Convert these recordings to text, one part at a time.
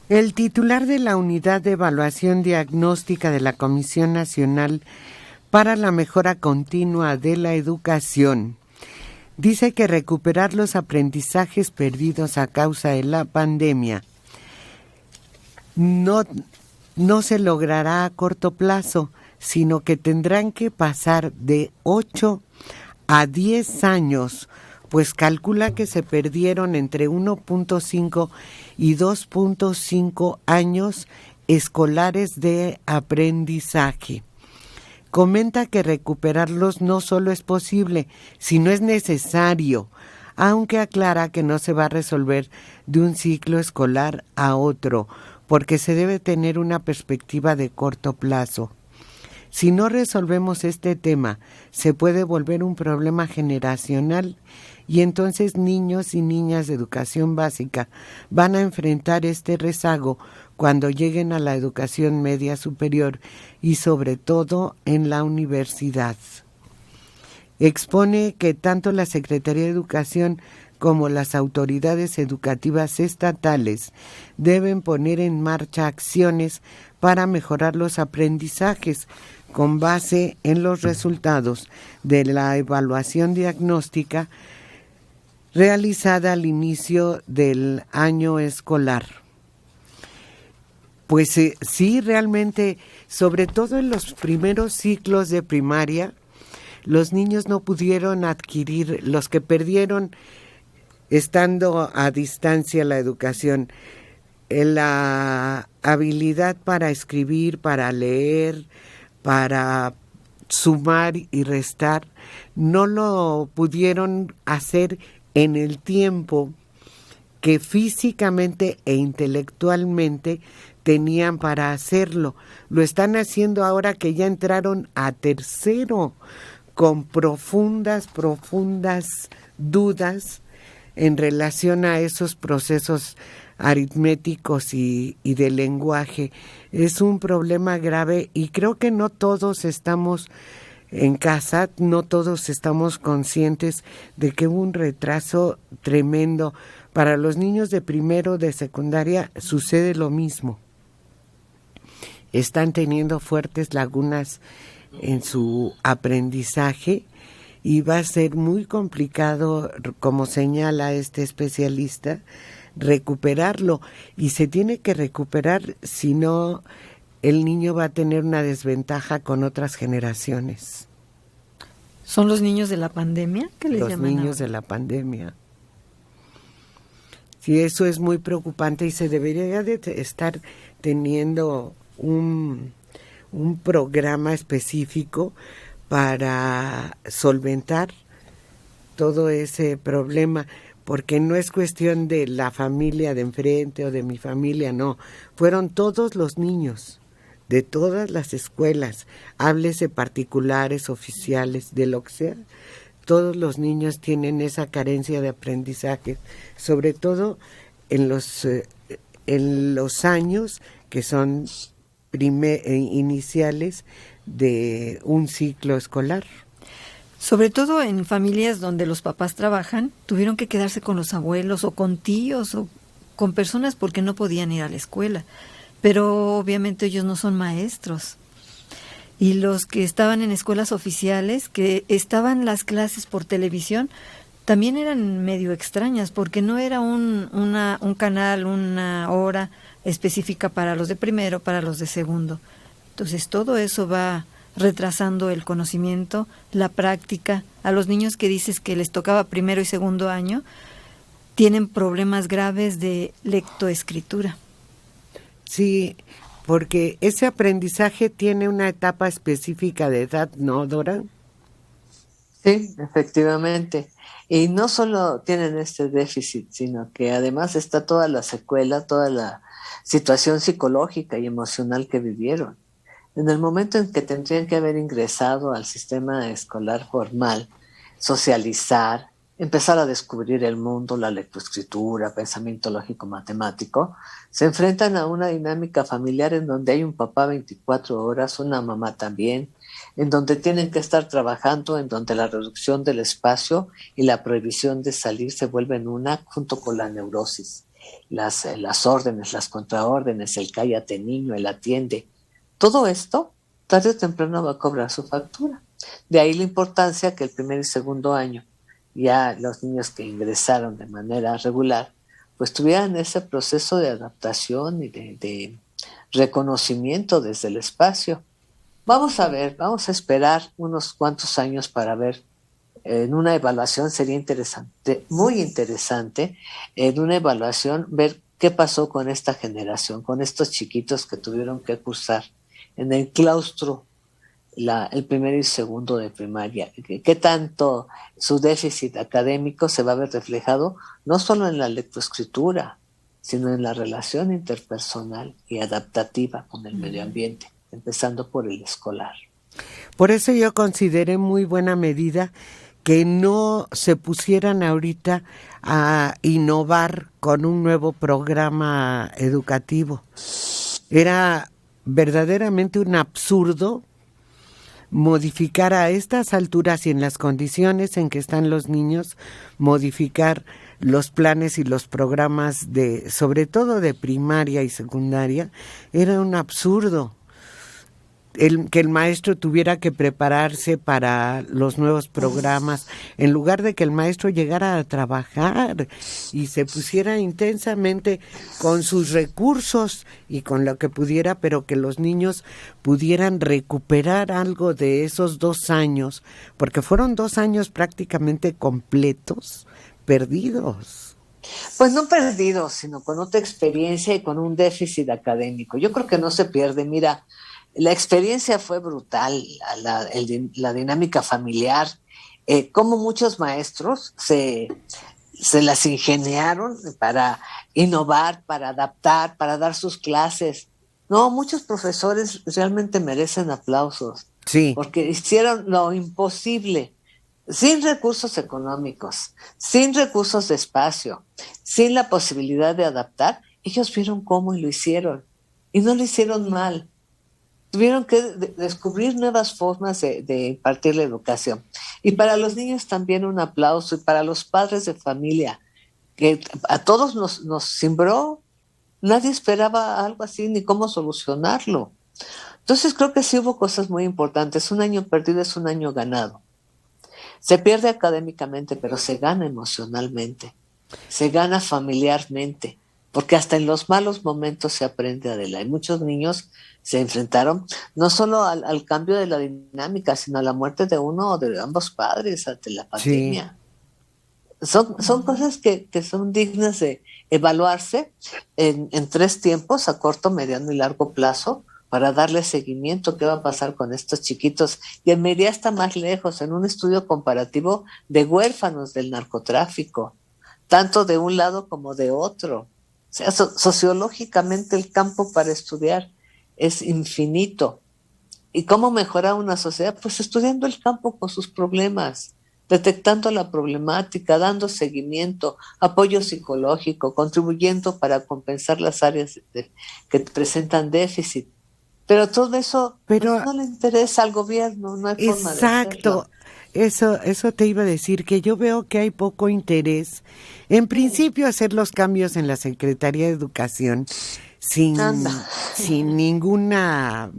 El titular de la Unidad de Evaluación Diagnóstica de la Comisión Nacional para la Mejora Continua de la Educación dice que recuperar los aprendizajes perdidos a causa de la pandemia no se logrará a corto plazo, sino que tendrán que pasar de 8 a 10 años, pues calcula que se perdieron entre 1.5 y 2.5 años escolares de aprendizaje. Comenta que recuperarlos no solo es posible, sino es necesario, aunque aclara que no se va a resolver de un ciclo escolar a otro, porque se debe tener una perspectiva de corto plazo. Si no resolvemos este tema, se puede volver un problema generacional y entonces niños y niñas de educación básica van a enfrentar este rezago cuando lleguen a la educación media superior y sobre todo en la universidad. Expone que tanto la Secretaría de Educación como las autoridades educativas estatales deben poner en marcha acciones para mejorar los aprendizajes con base en los resultados de la evaluación diagnóstica realizada al inicio del año escolar. Pues sí, realmente, sobre todo en los primeros ciclos de primaria, los niños no pudieron adquirir, los que perdieron estando a distancia la educación, la habilidad para escribir, para leer, para sumar y restar, no lo pudieron hacer en el tiempo que físicamente e intelectualmente tenían para hacerlo. Lo están haciendo ahora que ya entraron a tercero, con profundas dudas en relación a esos procesos aritméticos y de lenguaje. Es un problema grave y creo que no todos estamos en casa, no todos estamos conscientes de que hubo un retraso tremendo. Para los niños de primero de secundaria sucede lo mismo. Están teniendo fuertes lagunas en su aprendizaje y va a ser muy complicado, como señala este especialista, recuperarlo. Y se tiene que recuperar, si no, el niño va a tener una desventaja con otras generaciones. ¿Son los niños de la pandemia? ¿Qué les llaman? Los niños de la pandemia. Sí, eso es muy preocupante y se debería de estar teniendo un programa específico para solventar todo ese problema, porque no es cuestión de la familia de enfrente o de mi familia, no, fueron todos los niños de todas las escuelas, háblese particulares, oficiales, de lo que sea, todos los niños tienen esa carencia de aprendizaje, sobre todo en los años que son iniciales de un ciclo escolar. Sobre todo en familias donde los papás trabajan, tuvieron que quedarse con los abuelos o con tíos o con personas porque no podían ir a la escuela. Pero obviamente ellos no son maestros. Y los que estaban en escuelas oficiales, que estaban las clases por televisión, también eran medio extrañas porque no era un canal, una hora específica para los de primero, para los de segundo. Entonces todo eso va retrasando el conocimiento, la práctica. A los niños que dices que les tocaba primero y segundo año, tienen problemas graves de lectoescritura. Sí, porque ese aprendizaje tiene una etapa específica de edad, ¿no, Dora? Sí, efectivamente. Y no solo tienen este déficit, sino que además está toda la secuela, toda la situación psicológica y emocional que vivieron. En el momento en que tendrían que haber ingresado al sistema escolar formal, socializar, empezar a descubrir el mundo, la lectoescritura, pensamiento lógico matemático, se enfrentan a una dinámica familiar en donde hay un papá 24 horas, una mamá también, en donde tienen que estar trabajando, en donde la reducción del espacio y la prohibición de salir se vuelven una junto con la neurosis. las órdenes, las contraórdenes, el cállate niño, el atiende. Todo esto, tarde o temprano va a cobrar su factura. De ahí la importancia que el primer y segundo año, ya los niños que ingresaron de manera regular, pues tuvieran ese proceso de adaptación y de reconocimiento desde el espacio. Vamos a ver, vamos a esperar unos cuantos años para ver. En una evaluación sería interesante, muy interesante, en una evaluación ver qué pasó con esta generación, con estos chiquitos que tuvieron que cursar en el claustro el primero y segundo de primaria. ¿Qué tanto su déficit académico se va a ver reflejado no solo en la lectoescritura, sino en la relación interpersonal y adaptativa con el medio ambiente, empezando por el escolar? Por eso yo consideré muy buena medida que no se pusieran ahorita a innovar con un nuevo programa educativo. Era verdaderamente un absurdo modificar a estas alturas y en las condiciones en que están los niños, modificar los planes y los programas sobre todo de primaria y secundaria. Era un absurdo. Que el maestro tuviera que prepararse para los nuevos programas, en lugar de que el maestro llegara a trabajar y se pusiera intensamente con sus recursos y con lo que pudiera, pero que los niños pudieran recuperar algo de esos 2 años, porque fueron 2 años prácticamente completos, perdidos. Pues no perdidos, sino con otra experiencia y con un déficit académico. Yo creo que no se pierde. Mira, la experiencia fue brutal, la dinámica familiar, cómo muchos maestros se las ingeniaron para innovar, para adaptar, para dar sus clases. No, muchos profesores realmente merecen aplausos, sí, porque hicieron lo imposible, sin recursos económicos, sin recursos de espacio, sin la posibilidad de adaptar. Ellos vieron cómo y lo hicieron, y no lo hicieron mal. Tuvieron que descubrir nuevas formas de impartir la educación. Y para los niños también un aplauso, y para los padres de familia, que a todos nos cimbró. Nadie esperaba algo así ni cómo solucionarlo. Entonces creo que sí hubo cosas muy importantes. Un año perdido es un año ganado. Se pierde académicamente, pero se gana emocionalmente, se gana familiarmente, porque hasta en los malos momentos se aprende, Adela. Y muchos niños se enfrentaron no solo al cambio de la dinámica, sino a la muerte de uno o de ambos padres ante la pandemia. Sí. Son cosas que son dignas de evaluarse en 3 tiempos, a corto, mediano y largo plazo, para darle seguimiento. ¿Qué va a pasar con estos chiquitos? Y en medida está más lejos, en un estudio comparativo de huérfanos del narcotráfico, tanto de un lado como de otro. O sea, sociológicamente el campo para estudiar es infinito. ¿Y cómo mejorar una sociedad? Pues estudiando el campo con sus problemas, detectando la problemática, dando seguimiento, apoyo psicológico, contribuyendo para compensar las áreas que presentan déficit. Pero todo eso pues no le interesa al gobierno, no hay forma de hacerlo. Exacto, eso te iba a decir, que yo veo que hay poco interés. En principio, hacer los cambios en la Secretaría de Educación sin ninguna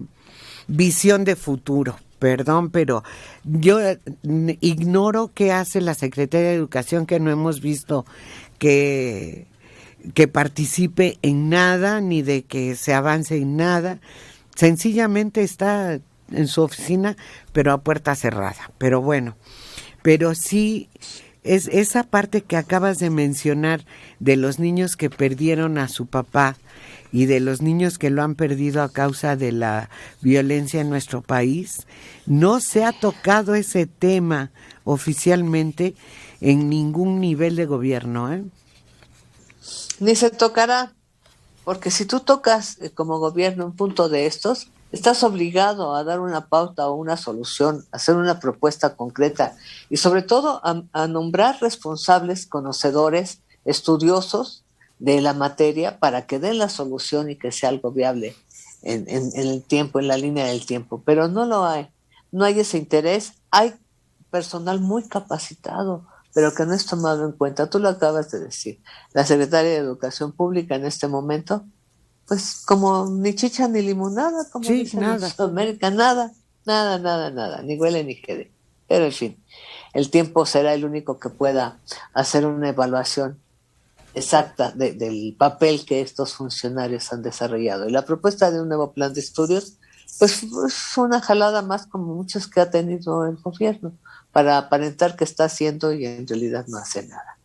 visión de futuro. Perdón, pero yo ignoro qué hace la Secretaría de Educación, que no hemos visto que participe en nada, ni de que se avance en nada. Sencillamente está en su oficina, pero a puerta cerrada. Pero bueno, pero sí, es esa parte que acabas de mencionar de los niños que perdieron a su papá y de los niños que lo han perdido a causa de la violencia en nuestro país. No se ha tocado ese tema oficialmente en ningún nivel de gobierno, ¿eh? Ni se tocará, porque si tú tocas como gobierno un punto de estos, estás obligado a dar una pauta o una solución, a hacer una propuesta concreta y sobre todo a nombrar responsables, conocedores, estudiosos de la materia para que den la solución y que sea algo viable en el tiempo, en la línea del tiempo. Pero no lo hay, no hay ese interés. Hay personal muy capacitado, pero que no es tomado en cuenta. Tú lo acabas de decir. La Secretaria de Educación Pública en este momento, pues como ni chicha ni limonada, como Sí, dicen en nada. Sudamérica, nada, nada, nada, nada, ni huele ni quede. Pero en fin, el tiempo será el único que pueda hacer una evaluación exacta del papel que estos funcionarios han desarrollado. Y la propuesta de un nuevo plan de estudios, pues es una jalada más como muchos que ha tenido el gobierno para aparentar que está haciendo y en realidad no hace nada.